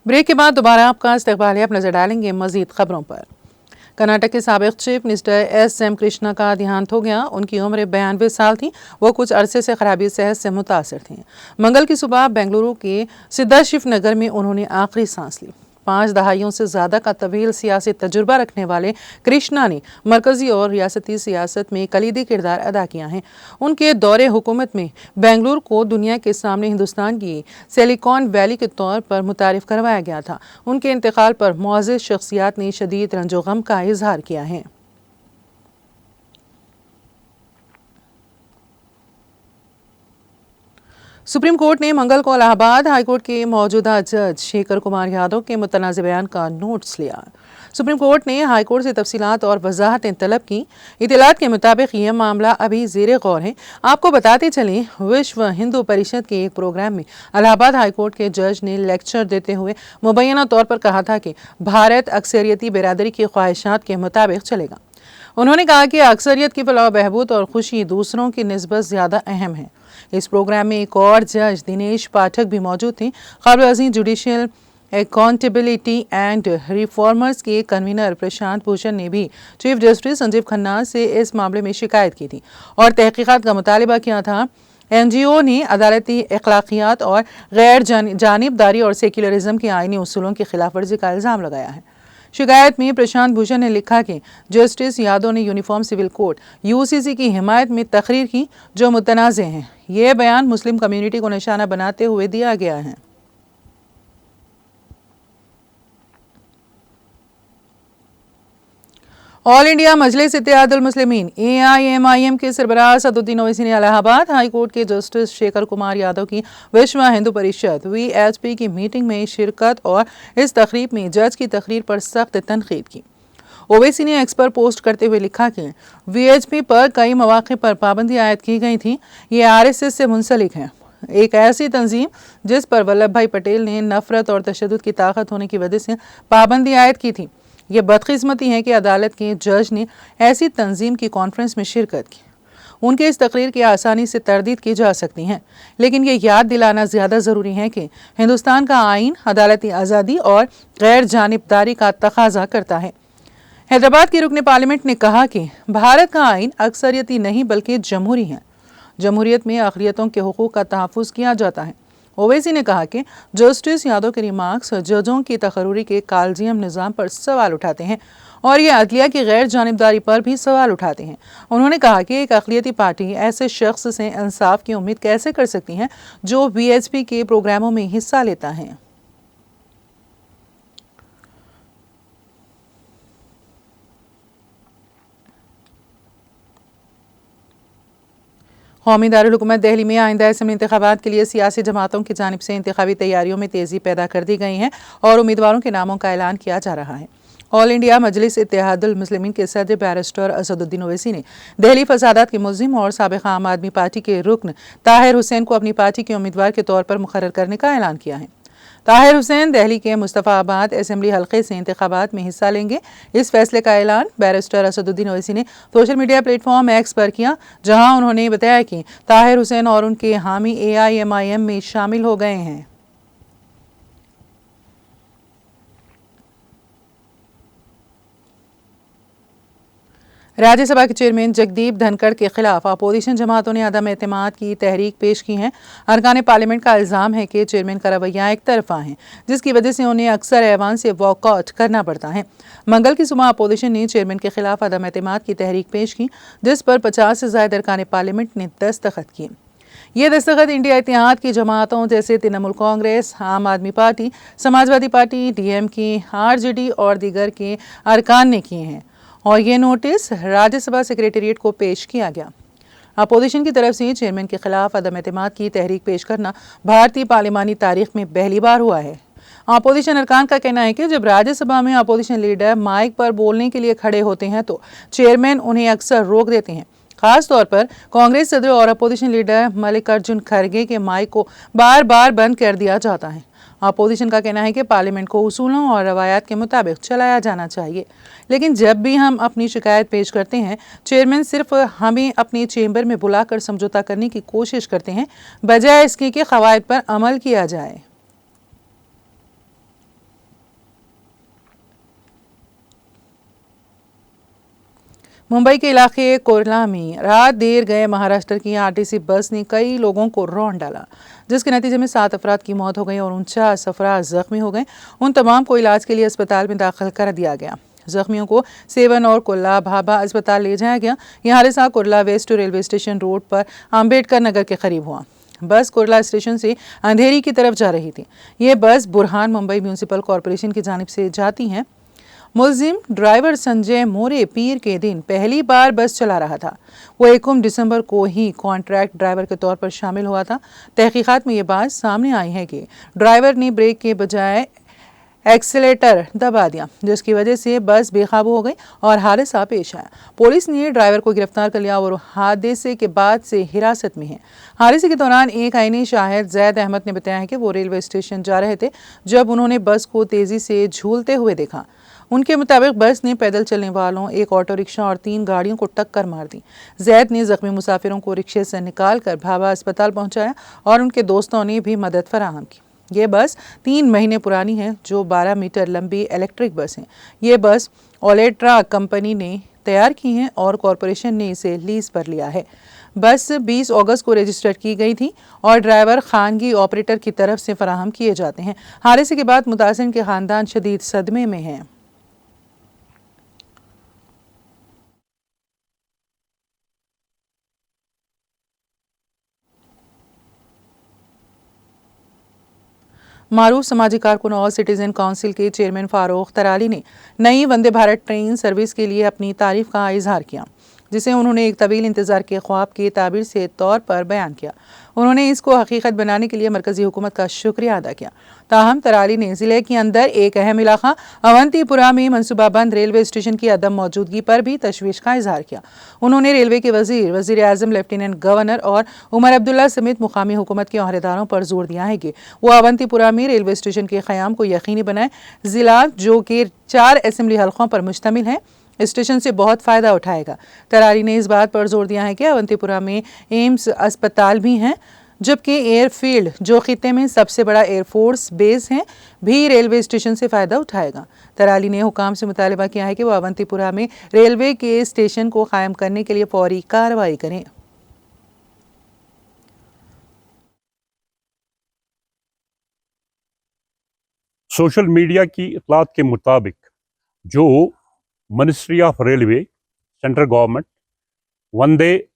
Break के बाद दोबारा आपका इस्तकबाल है। आप नजर डालेंगे मजीद खबरों पर। कर्नाटक के साबिक चीफ मिनिस्टर एस.एम. कृष्णा का देहांत हो गया। उनकी उम्र 92 साल थी। वो कुछ अरसे से खराबी सेहत से मुतासर थी। मंगल की सुबह बेंगलुरु के सिद्धाशिव नगर में उन्होंने आखिरी सांस ली। 5 दहाइयों से ज़्यादा का तवील सियासी तजुर्बा रखने वाले कृष्णा ने मरकजी और रियासती सियासत में कलीदी किरदार अदा किया है। उनके दौरे हुकूमत में बेंगलुरु को दुनिया के सामने हिंदुस्तान की सिलिकॉन वैली के तौर पर मुतारिफ करवाया गया था। उनके इंतकाल पर मुअज़्ज़िज़ शख्सियात ने शदीद रंजो गम का इजहार किया है। सुप्रीम कोर्ट ने मंगल को इलाहाबाद हाईकोर्ट के मौजूदा जज शेखर कुमार यादव के मुतनाज़ बयान का नोट्स लिया। सुप्रीम कोर्ट ने हाईकोर्ट से तफसीलात और वजाहतें तलब की। इतलात के मुताबिक यह मामला अभी ज़ेरे गौर है। आपको बताते चलें, विश्व हिंदू परिषद के एक प्रोग्राम में इलाहाबाद हाईकोर्ट के जज ने लेक्चर देते हुए मुबैना तौर पर कहा था कि भारत अक्सरियती बिरादरी की ख्वाहिशात के मुताबिक चलेगा। उन्होंने कहा कि अक्सरियत की फलाह बहबूद और खुशी दूसरों की निस्बत ज़्यादा अहम है। इस प्रोग्राम में एक और जज दिनेश पाठक भी मौजूद थे। क़ाबिल अज़ीम जुडिशियल अकाउंटेबिलिटी एंड रिफॉर्मर्स के कन्वीनर प्रशांत भूषण ने भी चीफ जस्टिस संजीव खन्ना से इस मामले में शिकायत की थी और तहकीकात का मुतालबा किया था। NGO ने अदालती अखलाकियात और गैर जानिबदारी और सेक्युलरिज्म के आईनी उसूलों की खिलाफ वर्जी का इल्ज़ाम लगाया है। शिकायत में प्रशांत भूषण ने लिखा कि जस्टिस यादव ने यूनिफॉर्म सिविल कोड UCC की हिमायत में तकरीर की जो मुतनाज़ हैं। यह बयान मुस्लिम कम्युनिटी को निशाना बनाते हुए दिया गया है। ऑल इंडिया मजलिस इत्तेहादुल मुस्लिमीन AIMIM के सरबराह असदुद्दीन ओवैसी ने इलाहाबाद हाई कोर्ट के जस्टिस शेखर कुमार यादव की विश्व हिंदू परिषद VHP की मीटिंग में शिरकत और इस तकरीब में जज की तकरीर पर सख्त तनकीद की। ओवैसी ने एक्स पर पोस्ट करते हुए लिखा कि VHP पर कई मौक़े पर पाबंदी आयद की गई थी। ये RSS से मुंसलिक है, एक ऐसी तंजीम जिस पर वल्लभ भाई पटेल ने नफरत और तशद्दुद की ताकत होने की वजह से पाबंदी आयद की थी। ये बदकिस्मती है कि अदालत के जज ने ऐसी तंजीम की कॉन्फ्रेंस में शिरकत की। उनके इस तकरीर की आसानी से तरदीद की जा सकती हैं, लेकिन ये याद दिलाना ज़्यादा ज़रूरी है कि हिंदुस्तान का आइन अदालती आज़ादी और गैर जानिबदारी का तकाजा करता है। हैदराबाद के रुकने पार्लियामेंट ने कहा कि भारत का आइन अक्सरियती नहीं बल्कि जमहूरी है। जमहूरियत में अक़लियतों के हुकूक़ का तहफ़्फ़ुज़ किया जाता है। ओवैसी ने कहा कि जस्टिस यादव के रिमार्क्स जजों की तकर्रुरी के कालजियम निज़ाम पर सवाल उठाते हैं और ये अदलिया की गैर जानिबदारी पर भी सवाल उठाते हैं। उन्होंने कहा कि एक अक़लियती पार्टी ऐसे शख्स से इंसाफ की उम्मीद कैसे कर सकती है जो VHP के प्रोग्रामों में हिस्सा लेता है। कौमी दारुल हुकूमत दिल्ली में आइंदा असम्बली इंतखाबात के लिए सियासी जमातों की जानिब से इंतखाबी तैयारियों में तेज़ी पैदा कर दी गई है और उम्मीदवारों के नामों का ऐलान किया जा रहा है। ऑल इंडिया मजलिस इत्तेहादुल मुस्लिमीन के सदर बैरिस्टर असदुद्दीन ओवैसी ने दिल्ली फसादात के मुल्ज़िम और साबिक़ आम आदमी पार्टी के रुकन ताहिर हुसैन को अपनी पार्टी के उम्मीदवार के तौर पर मुकर्रर करने का ऐलान किया है। ताहिर हुसैन दिल्ली के मुस्तफ़ाबाद असम्बली हल्के से इंतखाबात में हिस्सा लेंगे। इस फैसले का ऐलान बैरिस्टर असदुद्दीन ओवैसी ने सोशल मीडिया प्लेटफॉर्म X पर किया, जहां उन्होंने बताया कि ताहिर हुसैन और उनके हामी AIMIM में शामिल हो गए हैं। राज्यसभा के चेयरमैन जगदीप धनखड़ के खिलाफ अपोजिशन जमातों ने अदम एतमाद की तहरीक पेश की है। अरकान पार्लियामेंट का इल्ज़ाम है कि चेयरमैन का रवैया एक तरफा है, जिसकी वजह से उन्हें अक्सर ऐवान से वॉकआउट करना पड़ता है। मंगल की सुबह अपोजिशन ने चेयरमैन के खिलाफ अदम एतमाद की तहरीक पेश की, जिस पर 50 से ज़ायद अरकान पार्लियामेंट ने दस्तखत किए। ये दस्तखत इंडिया इत्तेहाद की जमातों जैसे तृणमूल कांग्रेस, आम आदमी party, Samajwadi party, DMK, RJD और दीगर के अरकान ने किए हैं और ये नोटिस राज्यसभा सेक्रेटेरिएट को पेश किया गया। अपोजिशन की तरफ से चेयरमैन के खिलाफ अदम एतमाद की तहरीक पेश करना भारतीय पार्लिमानी तारीख में पहली बार हुआ है। अपोजिशन अरकान का कहना है कि जब राज्यसभा में अपोजिशन लीडर माइक पर बोलने के लिए खड़े होते हैं तो चेयरमैन उन्हें अक्सर रोक देते हैं। खास तौर पर कांग्रेस सदर और अपोजिशन लीडर मल्लिकार्जुन खड़गे के माइक को बार बार बंद कर दिया जाता है। अपोजिशन का कहना है कि पार्लियामेंट को उसूलों और रवायात के मुताबिक चलाया जाना चाहिए, लेकिन जब भी हम अपनी शिकायत पेश करते हैं, चेयरमैन सिर्फ हमें अपने चेंबर में बुलाकर समझौता करने की कोशिश करते हैं, बजाय इसके कि क़वायद पर अमल किया जाए। मुंबई के इलाके कोरला में रात देर गए महाराष्ट्र की आरटीसी बस ने कई लोगों को रौंद डाला, जिसके नतीजे में 7 अफराद की मौत हो गई और 49 अफराद जख्मी हो गए। उन तमाम को इलाज के लिए अस्पताल में दाखिल कर दिया गया। जख्मियों को सेवन और कुल्ला भाभा अस्पताल ले जाया गया। यह हादसा Kurla waste railway station road पर अंबेडकर नगर के करीब हुआ। बस कुर्ला स्टेशन से अंधेरी की तरफ जा रही थी। ये बस बुरहान मुंबई म्यूनिसिपल कॉरपोरेशन की जानिब से जाती हैं। मुलजिम ड्राइवर संजय मोरे पीर के दिन पहली बार बस चला रहा था। वो 1 दिसंबर को ही कॉन्ट्रैक्ट ड्राइवर के तौर पर शामिल हुआ था। तहकीकात में ये बात सामने आई है कि ड्राइवर ने ब्रेक के बजाय एक्सीलेटर दबा दिया, जिसकी वजह से बस बेकाबू हो गई और हादसा पेश आया। पुलिस ने ड्राइवर को गिरफ्तार कर लिया और हादसे के बाद से हिरासत में है। हादसे के दौरान एक आईनी शाहिद जैद अहमद ने बताया है कि वो रेलवे स्टेशन जा रहे थे जब उन्होंने बस को तेजी से झूलते हुए देखा। उनके मुताबिक बस ने पैदल चलने वालों, एक ऑटो रिक्शा और 3 गाड़ियों को टक्कर मार दी। जैद ने जख्मी मुसाफिरों को रिक्शे से निकालकर भाभा अस्पताल पहुंचाया और उनके दोस्तों ने भी मदद फराहम की। ये बस 3 महीने पुरानी है, जो 12 मीटर लंबी इलेक्ट्रिक बस है। ये बस ओलेट्रा कंपनी ने तैयार की है और कॉरपोरेशन ने इसे लीज पर लिया है। बस 20 अगस्त को रजिस्टर की गई थी और ड्राइवर खानगी ऑपरेटर की तरफ से फराहम किए जाते हैं। हादसे के बाद मुतासिर के खानदान शदीद सदमे में है। मारूफ समाजी कारकुन और सिटीजन काउंसिल के चेयरमैन फारूक तराली ने नई वंदे भारत ट्रेन सर्विस के लिए अपनी तारीफ का इजहार किया, जिसे उन्होंने एक तवील इंतजार के ख्वाब के ताबीर से तौर पर बयान किया। उन्होंने इसको हकीकत बनाने के लिए मरकजी हुकूमत का शुक्रिया अदा किया। ताहम तराली ने जिले के अंदर एक अहम इलाका अवंतीपुरा में मनसूबाबंद रेलवे स्टेशन की अदम मौजूदगी पर भी तशवीश का इजहार किया। उन्होंने रेलवे के वजीर आजम, लेफ्टिनेंट गवर्नर और उमर अब्दुल्ला समेत मुकामी हुकूमत के अहदेदारों पर जोर दिया है कि वो अवंतीपुरा में रेलवे स्टेशन के क़याम को यकीनी बनाए। जिला, जो कि 4 असेंबली हल्कों पर मुश्तमिल है, स्टेशन से बहुत फ़ायदा उठाएगा। तरारी ने इस बात पर जोर दिया है कि अवंतीपुरा में एम्स अस्पताल भी हैं, जबकि एयरफील्ड, जो खित्ते में सबसे बड़ा एयरफोर्स बेस है, भी रेलवे स्टेशन से फ़ायदा उठाएगा। तराली ने हुकाम से मुतालबा किया है कि वह अवंतीपुरा में रेलवे के स्टेशन को कायम करने के लिए फौरी कार्रवाई करें। सोशल मीडिया की इतलात के मुताबिक जो ministry of railway, central government, Vande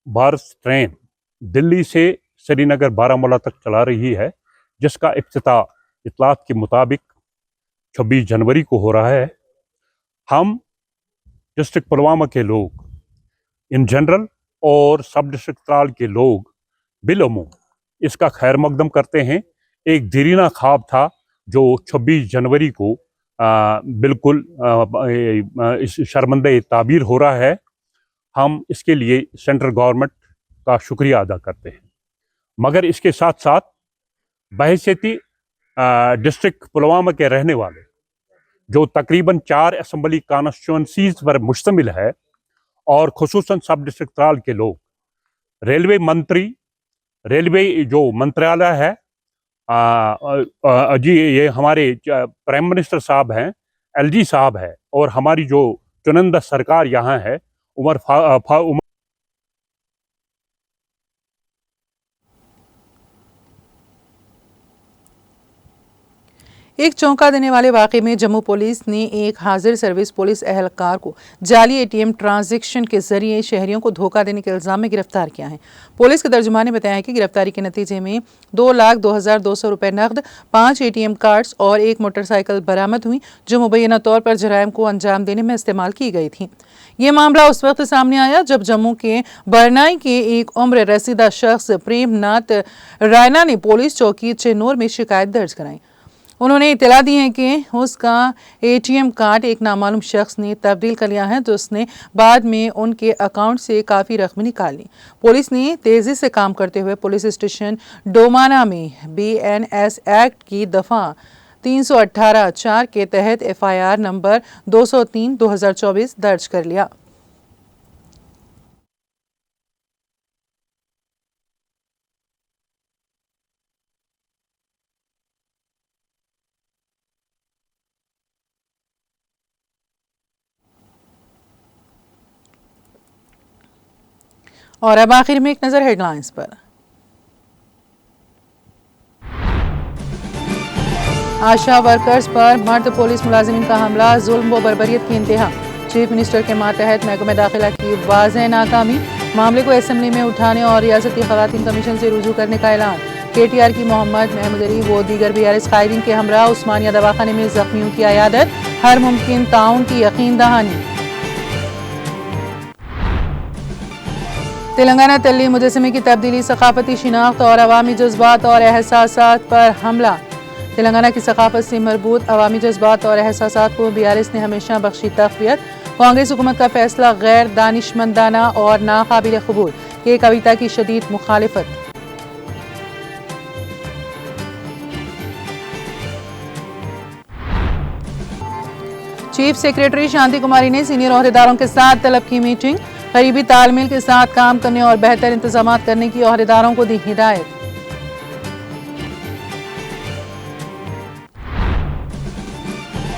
Bharat train Delhi से श्रीनगर बारामूला तक चला रही है, जिसका इफ्तिताह इतलात के मुताबिक 26 जनवरी को हो रहा है। हम डिस्ट्रिक्ट पुलवामा के लोग इन जनरल और सब डिस्ट्रिक्ट त्राल के लोग बिलमो इसका खैर मकदम करते हैं। एक दीरीना ख्वाब था जो 26 जनवरी को बिल्कुल इस शर्मंदे ताबीर हो रहा है। हम इसके लिए सेंट्रल गवर्नमेंट का शुक्रिया अदा करते हैं, मगर इसके साथ साथ बहैसियती डिस्ट्रिक्ट पुलवामा के रहने वाले, जो तकरीबन 4 असम्बली कॉन्स्टिट्यूंसीज पर मुश्तमिल है, और खुसूसन सब डिस्ट्रिक्ट त्राल के लोग, रेलवे मंत्री, रेलवे जो मंत्रालय है, जी ये हमारे प्राइम मिनिस्टर साहब हैं, एलजी साहब है, और हमारी जो चुनिंदा सरकार यहाँ है, उमर एक चौंका देने वाले वाक़े में जम्मू पुलिस ने एक हाजिर सर्विस पुलिस एहलकार को जाली एटीएम ट्रांजैक्शन के जरिए शहरियों को धोखा देने के इल्ज़ाम में गिरफ्तार किया है। पुलिस के तर्जुमान ने बताया कि गिरफ्तारी के नतीजे में 2,02,200 रुपये नकद, 5 एटीएम कार्ड्स और एक मोटरसाइकिल बरामद हुई, जो मुबैना तौर पर जराइम को अंजाम देने में इस्तेमाल की गई थी। ये मामला उस वक्त सामने आया जब जम्मू के बरनाई के एक उम्र रसीदा शख्स प्रेमनाथ रायना ने पुलिस चौकी चेनूर में शिकायत दर्ज कराई। उन्होंने इतला दी है कि उसका एटीएम कार्ड एक नामालूम शख्स ने तब्दील कर लिया है, तो उसने बाद में उनके अकाउंट से काफ़ी रकम निकाल ली। पुलिस ने तेज़ी से काम करते हुए पुलिस स्टेशन डोमाना में BNS एक्ट की दफ़ा 318(4) के तहत FIR नंबर 203/2024 दर्ज कर लिया। और अब आखिर में एक नजर हेडलाइंस पर। आशा वर्कर्स पर मर्द पुलिस मुलाजिमीन का हमला, जुल्म व बर्बरियत की इंतहा। चीफ मिनिस्टर के मातहत महकमे दाखिला की वाज़ेह नाकामी, मामले को असेंबली में उठाने और रियासती खवातीन कमीशन से रुजू करने का ऐलान। KTR की मोहम्मद महमगरी व दीगर BRS कायदीन के हमरा उस्मानिया दवाखाने में जख्मियों की अयादत, हर मुमकिन ताउन की यकीन दहानी। तेलंगाना तल्ली मुजस्समे की तब्दीली, सकाफती शिनाख्त और अवामी जज्बात और एहसासात पर हमला। तेलंगाना की सकाफत से मरबूत अवामी जज्बात और एहसासात को BRS ने हमेशा बख्शी तक़वियत। कांग्रेस हुकूमत का फैसला गैर दानिशमंदाना और नाकाबिल कबूल, के कविता की शदीद मुखालिफत। चीफ सेक्रेटरी शांति कुमारी ने सीनियर ओहदेदारों के साथ तलब की मीटिंग, करीबी तालमेल के साथ काम करने और बेहतर इंतजाम करने की ओहदेदारों को दी हिदायत।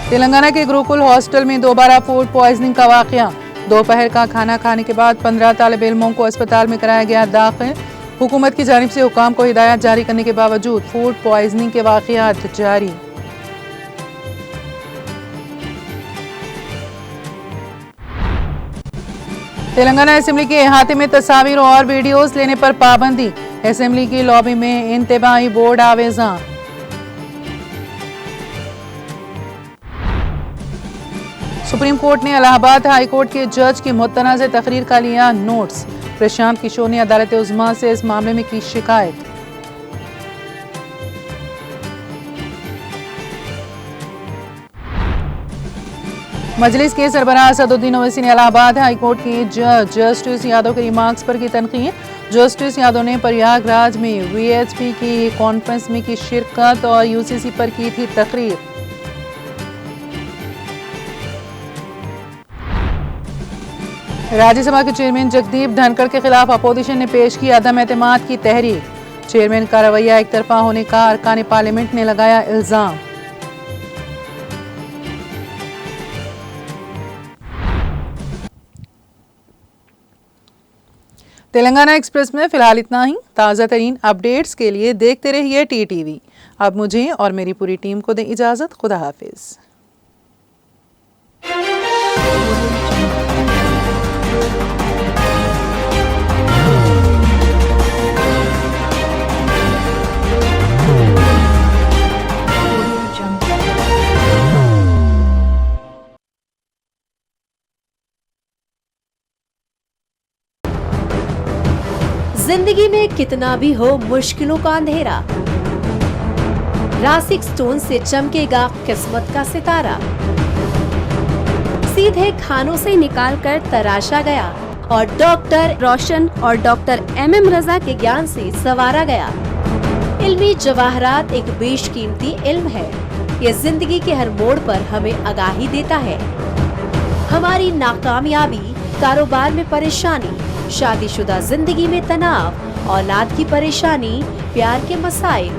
तेलंगाना के गुरुकुल हॉस्टल में दोबारा फूड पॉइजनिंग का वाकया। दोपहर का खाना खाने के बाद 15 तालिब इल्मों को अस्पताल में कराया गया दाखिल। हुकूमत की जानिब से हुकाम को हिदायत जारी करने के बावजूद फूड पॉइजनिंग के वाकयात जारी। तेलंगाना असेंबली के अहाते में तस्वीर और वीडियोस लेने पर पाबंदी। असेंबली की लॉबी में इंतबाही बोर्ड आवेजा। सुप्रीम कोर्ट ने इलाहाबाद हाई कोर्ट के जज की मुतनाज़ तकरीर का लिया नोट्स। प्रशांत किशोर ने अदालत उज़्मा से इस मामले में की शिकायत। मजलिस के सरबराह असदुद्दीन ओवैसी ने इलाहाबाद हाई कोर्ट के जज जस्टिस यादव के रिमार्क्स पर की तनकीद। जस्टिस यादव ने प्रयागराज में VHP की कॉन्फ्रेंस में की शिरकत और UCC पर की थी तकरीर। राज्यसभा के चेयरमैन जगदीप धनखड़ के खिलाफ अपोजिशन ने पेश की अदम एतमाद की तहरीक। चेयरमैन का रवैया एक तरफा होने का अरकान पार्लियामेंट ने लगाया इल्जाम। तेलंगाना एक्सप्रेस में फिलहाल इतना ही। ताज़ा तरीन अपडेट्स के लिए देखते रहिए TTV। अब मुझे और मेरी पूरी टीम को दें इजाज़त। खुदा हाफिज। जिंदगी में कितना भी हो मुश्किलों का अंधेरा, रासिक स्टोन से चमकेगा किस्मत का सितारा। सीधे खानों से निकालकर तराशा गया और डॉक्टर रोशन और डॉक्टर MM रजा के ज्ञान से संवारा गया। इल्मी जवाहरात एक बेशकीमती इल्म है। ये जिंदगी के हर मोड़ पर हमें आगाही देता है। हमारी नाकामयाबी, कारोबार में परेशानी, शादीशुदा जिंदगी में तनाव, औलाद की परेशानी, प्यार के मसाइल,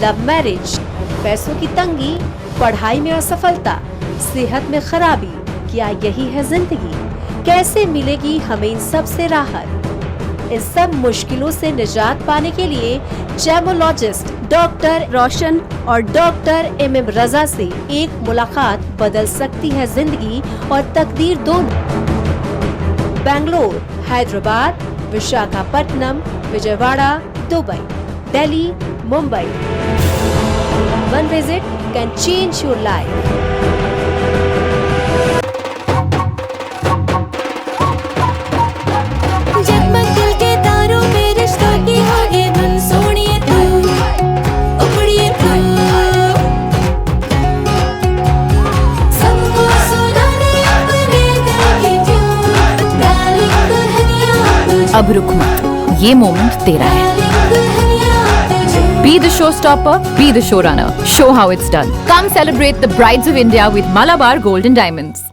लव मैरिज, पैसों की तंगी, पढ़ाई में असफलता, सेहत में खराबी, क्या यही है जिंदगी? कैसे मिलेगी हमें इन सब से राहत? इन सब मुश्किलों से निजात पाने के लिए जेमोलॉजिस्ट डॉक्टर रोशन और डॉक्टर MM रजा से एक मुलाकात बदल सकती है जिंदगी और तकदीर दोनों। Bangalore, Hyderabad, Visakhapatnam, Vijayawada, Dubai, Delhi, Mumbai. One visit can change your life. जगमग दिल के तारों में रिश्तों की होगी धुन, सोनिए तू, उमड़िए तू, सबको सुनाने अपने दिल की ट्यून, डार्लिंग दुल्हनिया तुझे, अब रुक मत, ये मोमेंट तेरा है। डार्लिंग दुल्हनिया तुझे। Be the showstopper, be the showrunner. Show how it's done. Come celebrate the brides of India with Malabar Gold and Diamonds.